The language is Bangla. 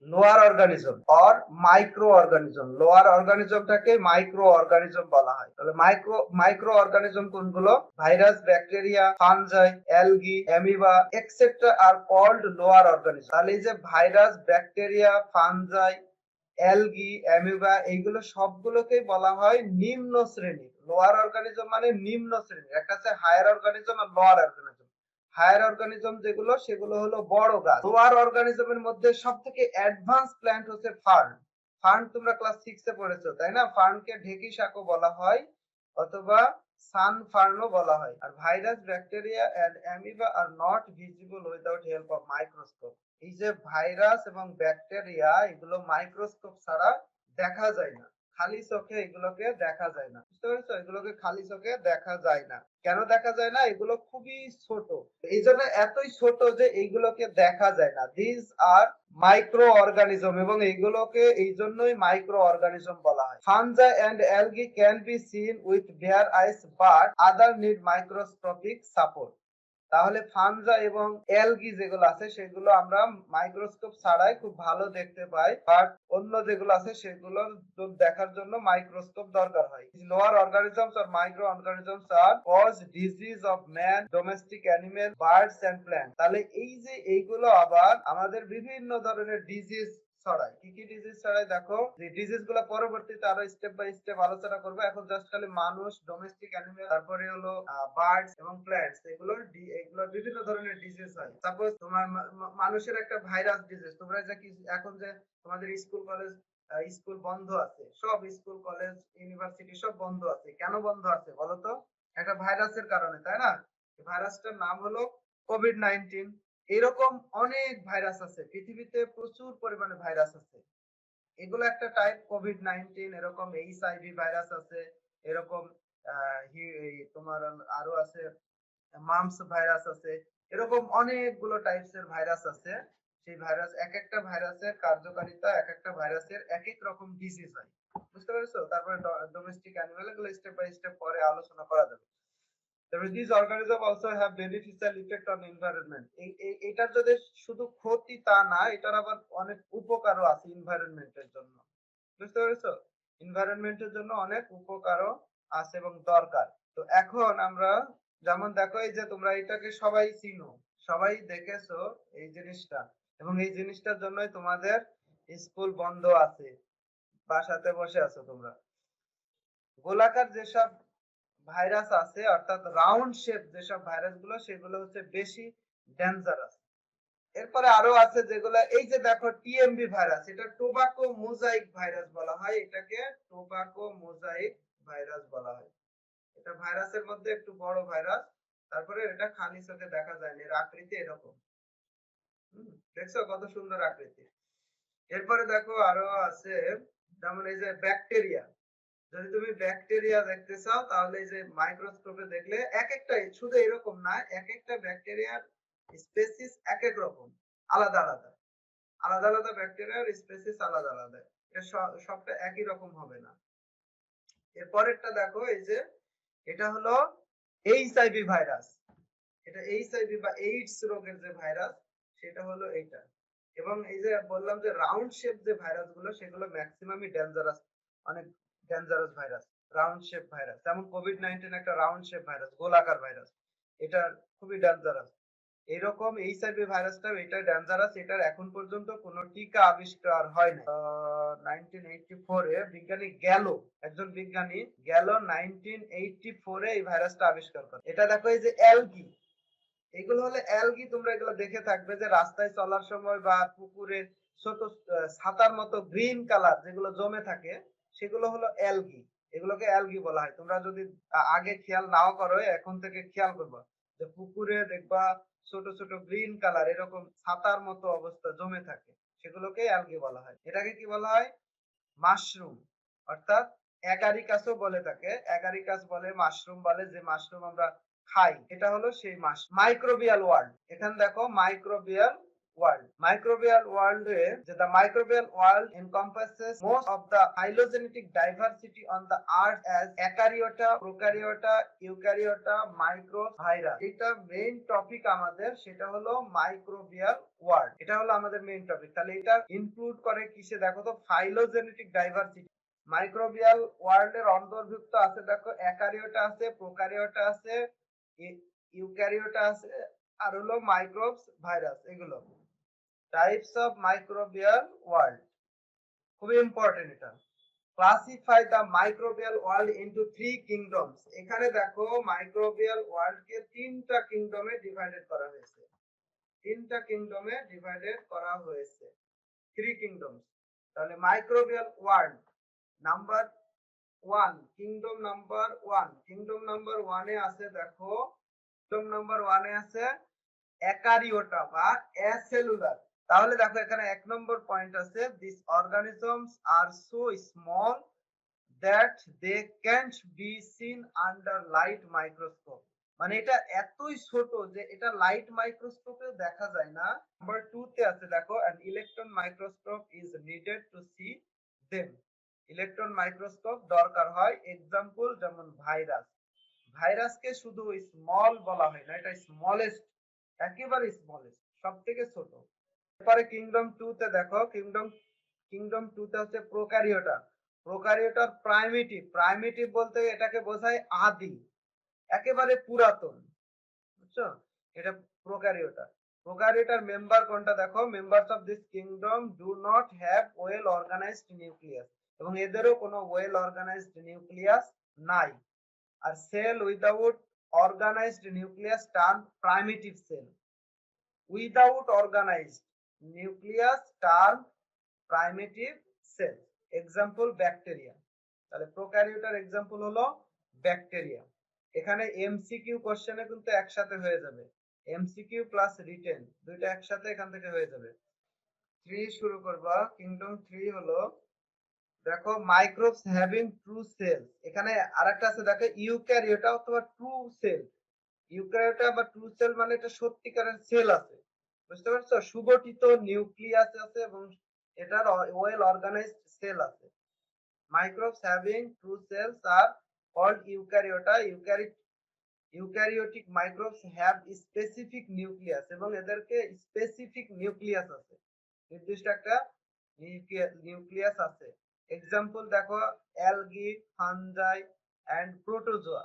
Lower organism or microorganism. Lower অর্গানিজমটাকে মাইক্রো অর্গানিজম বলা হয়। তাহলে মাইক্রো অর্গানিজম কোনগুলো? Virus, bacteria, fungi, algae, amoeba etcetera are called lower organism. তাহলে এই যে virus, bacteria, fungi, algae, amoeba এইগুলো সবগুলোকেই বলা হয় নিম্ন শ্রেণীর। লোয়ার অর্গানিজম মানে নিম্ন শ্রেণীর। একটা আছে হায়ার অর্গানিজম আর লোয়ার অর্গানিজম। হায়ার অর্গানিজম যেগুলো সেগুলো হলো বড় গাছ। লোয়ার অর্গানিজমের মধ্যে সবথেকে অ্যাডভান্স প্ল্যান্ট হচ্ছে ফার্ন। ফার্ন তোমরা ক্লাস 6 এ পড়েছো তাই না? ফার্নকে ঢেকি শাকও বলা হয় অথবা সান ফার্নও বলা হয়। আর virus, bacteria and amoeba are not visible without help of microscope. এই যে ভাইরাস এবং ব্যাকটেরিয়া এগুলো মাইক্রোস্কোপ ছাড়া দেখা যায় না। খালি চোখে এগুলোকে দেখা যায় না। বুঝতে পেরেছো? এগুলোকে খালি চোখে দেখা যায় না। কেন দেখা যায় না? এগুলো খুবই ছোট। এই জন্য এতই ছোট যে এইগুলোকে দেখা যায় না। দিস আর মাইক্রো অর্গানিজম এবং এইগুলোকে এই জন্যই মাইক্রো অর্গানিজম বলা হয়। Fungi and algae can be seen with bare eyes but other need microscopic support. তাহলে ফানজা এবং অ্যালগি যেগুলো আছে সেগুলো আমরা মাইক্রোস্কোপ ছাড়াই খুব ভালো দেখতে পাই, বাট অন্য যেগুলো আছে সেগুলো দেখার জন্য মাইক্রোস্কোপ দরকার হয়। লোয়ার অর্গানিজমস আর micro organisms are cause disease of man, domestic animal, birds and plant. তাহলে এই যে এইগুলো আবার আমাদের বিভিন্ন ধরনের ডিজিজ ছড়ায়। কি কি ডিজিজ ছড়ায় দেখো। যে ডিজিজ গুলো পরবর্তীতে আরো স্টেপ বাই স্টেপ আলোচনা করবো। এখন জাস্ট খালি মানুষ, ডোমেস্টিক অ্যানিমেল, তারপরে হলো বার্ডস এবং প্ল্যান্টস, এগুলোর বিভিন্ন ধরনের ডিজিজ হয়। সাপোজ তোমার মানুষের একটা ভাইরাস ডিজিজ। তোমরা যে এখন যে তোমাদের স্কুল কলেজ স্কুল বন্ধ আছে, সব স্কুল কলেজ ইউনিভার্সিটি সব বন্ধ আছে। কেন বন্ধ আছে বলতো? একটা ভাইরাসের কারণে, তাই না? ভাইরাসটার নাম হলো কোভিড-19। এরকম অনেক ভাইরাস আছে পৃথিবীতে, প্রচুর পরিমাণে ভাইরাস আছে। এগুলো একটা টাইপ কোভিড-19। এরকম এইচআইভি ভাইরাস আছে, এরকম তোমার আরো আছে মাম্পস ভাইরাস আছে। এরকম অনেকগুলো টাইপস এর ভাইরাস আছে। সেই ভাইরাস, এক একটা ভাইরাসের কার্যকারিতা, এক একটা ভাইরাসের এক এক রকম ডিজিজ হয়। বুঝতে পেরেছো? তারপরে ডোমেস্টিক অ্যানিমাল, এগুলো স্টেপ বাই স্টেপ পরে আলোচনা করা যাবে। তবে these organisms also have beneficial effect on environment। এটার যদি শুধু ক্ষতি তা না, এটার আবার অনেক উপকারও আছে এনভায়রনমেন্টের জন্য। বুঝতে পেরেছো? এনভায়রনমেন্টের জন্য অনেক উপকারও আছে এবং দরকার। তো এখন আমরা যেমন দেখো, এই যে তোমরা এটাকে সবাই চিনো, সবাই দেখেছো এই জিনিসটা, এবং এই জিনিসটার জন্যই তোমাদের স্কুল বন্ধ আছে, বাসাতে বসে আছো তোমরা। গোলাকার যেসব ভাইরাস আছে, অর্থাৎ রাউন্ড শেপ যেসব ভাইরাস গুলো, সেগুলো হচ্ছে বেশি ডেঞ্জারাস। এরপরে আরো আছে যেগুলো, এই যে দেখো টিএমবি ভাইরাস, এটা টোবাকো মোজাইক ভাইরাস বলা হয়। এটাকে টোবাকো মোজাইক ভাইরাস বলা হয়। এটা ভাইরাসের মধ্যে একটু বড় ভাইরাস। তারপরে এটা খালি চোখে দেখা যায় না, এর আকৃতি এরকম। দেখছো কত সুন্দর আকৃতি। এরপরে দেখো আরো আছে, যেমন এই যে ব্যাকটেরিয়া। যদি তুমি ব্যাকটেরিয়া দেখতে চাও তাহলে এই যে মাইক্রোস্কোপে দেখলে এক একটা, শুধু এরকম না, এক একটা ব্যাকটেরিয়ার স্পেসিস এক এক রকম, আলাদা আলাদা। আলাদা আলাদা ব্যাকটেরিয়ার স্পেসিস আলাদা আলাদা। এটা সবটা একই রকম হবে না। এরপরেরটা দেখো, এই যে এটা হলো এইচআইভি ভাইরাস। এটা এইচআইভি বা এইডস রোগের যে ভাইরাস, সেটা হলো এইটা। এবং এই যে বললাম যে রাউন্ড শেপ যে ভাইরাস গুলো, সেগুলো ম্যাক্সিমামই ডেঞ্জারাস, অনেক dangerous virus. Round shape virus, যেমন কোভিড-19 একটা রাউন্ড শেপ ভাইরাস, গোলাকার ভাইরাস। এটা খুবই ডেঞ্জারাস। এরকম এইচআইভি ভাইরাসটাও এটা ডেঞ্জারাস। এটার এখন পর্যন্ত কোনো টিকা আবিষ্কার হয় না। 1984 এ বিজ্ঞানী গ্যালো, একজন বিজ্ঞানী গ্যালো 1984 এ এই ভাইরাসটা আবিষ্কার করে। এটা দেখো, এই যে অ্যালগি, এগুলো হলো অ্যালগি। তোমরা এগুলো দেখে থাকবে যে রাস্তায় চলার সময় বা পুকুরে ছোট ছাতার মতো গ্রিন কালার যেগুলো জমে থাকে, সেগুলো হলো অ্যালগি। এগুলোকে অ্যালগি বলা হয়। তোমরা যদি আগে খেয়াল নাও করো, এখন থেকে খেয়াল করবা যে পুকুরে দেখবা ছোট ছোট গ্রিন কালার এরকম ছাতার মতো অবস্থা জমে থাকে, সেগুলোকে অ্যালগি বলা হয়। এটাকে কি বলা হয়? মাশরুম, অর্থাৎ অ্যাগারিকাসও বলে থাকে। অ্যাগারিকাস বলে, মাশরুম বলে, যে মাশরুম আমরা খাই, এটা হলো সেই মাইক্রোবিয়াল ওয়ার্ল্ড। এখানে দেখো microbial world. Microbial world the microbial world encompasses most of the phylogenetic diversity on the earth as eukaryota, prokaryota, eukaryota, microbes, virus. এটা মেইন টপিক আমাদের, সেটা হলো মাইক্রোবিয়াল ওয়ার্ল্ড। এটা হলো আমাদের মেইন টপিক। তাহলে এটা ইনক্লুড করে কিসে দেখো তো, ফাইলোজেনেটিক ডাইভার্সিটি। মাইক্রোবিয়াল ওয়ার্ল্ড এর অন্তর্ভুক্ত আছে দেখো, অ্যাকারিওটা আছে, প্রোকারিওটা আছে, ইউক্যারিওটা আছে, আর হলো মাইক্রোবস, ভাইরাস। এগুলো টাইপস অফ মাইক্রোবিয়াল ওয়ার্ল্ড, খুবই ইম্পর্টেন্ট এটা। Classify the microbial world into 3 kingdoms. এখানে দেখো মাইক্রোবিয়াল ওয়ার্ল্ড কে 3টা কিংডমে ডিভাইডেড করা হয়েছে। 3টা কিংডমে ডিভাইডেড করা হয়েছে, 3 কিংডমস। তাহলে microbial world number 1, kingdom number 1, kingdom number 1 এ আছে দেখো, কিংডম নাম্বার 1 এ আছে অ্যাকারিওটা বা অ্যাসেলুলার। তাহলে দেখো এখানে 1 নম্বর পয়েন্ট আছে, this organisms are so small that they can't be seen under light microscope. মানে এটা এতই ছোট যে এটা লাইট মাইক্রোস্কোপে দেখা যায় না। নাম্বার 2 তে আছে দেখো, an electron microscope is needed to see them. Electron microscope দরকার হয়। এক্সাম্পল যেমন ভাইরাস, ভাইরাসকে শুধু স্মল বলা হয় না, এটা স্মলেস্ট, একেবারে স্মলেস্ট, সব থেকে ছোট। এরপরে কিংডম 2 তে দেখো, কিংডম 2 তে হচ্ছে প্রোক্যারিওটা। প্রোক্যারিওটার প্রাইমিটিভ, প্রাইমিটিভ বলতে এটাকে বোঝায় আদি, একেবারে পুরাতন, বুঝছো? এটা প্রোক্যারিওটা। প্রোক্যারিওটার মেম্বার কোনটা দেখো, members of this kingdom do not have well organised nucleus, এবং এদেরও কোনো ওয়েল অর্গানাইজড নিউক্লিয়াস নাই। আর cell without organised nucleus term primitive cell. Without organised nucleus term primitive cell. Example bacteria. তাহলে প্রোক্যারিওটার এক্সাম্পল হলো ব্যাকটেরিয়া। এখানে এমসিকিউ কোশ্চেনে কিন্তু একসাথে হয়ে যাবে, এমসিকিউ প্লাস রিটেন দুইটা একসাথে এখান থেকে হয়ে যাবে। 3 শুরু করবা। কিংডম 3 হলো দেখো মাইক্রোবস হ্যাভিং ট্রু সেল। এখানে আরেকটা আছে দেখো ইউক্যারিওটা অথবা ট্রু সেল। ইউক্যারিওটা বা ট্রু সেল মানে এটা সত্যিকারের সেল আছে, বুঝতে পারছো? সুগঠিত নিউক্লিয়াস আছে এবং এটার ওয়েল অর্গানাইজড সেল আছে। Microbes having true cells are called eukaryota. Eukaryotic microbes have specific nucleus এবং এদেরকে স্পেসিফিক নিউক্লিয়াস আছে, নির্দিষ্ট একটা নিউক্লিয়াস আছে। এক্সাম্পল দেখো অ্যালগি, ফানজাই এন্ড প্রোটোজোয়া।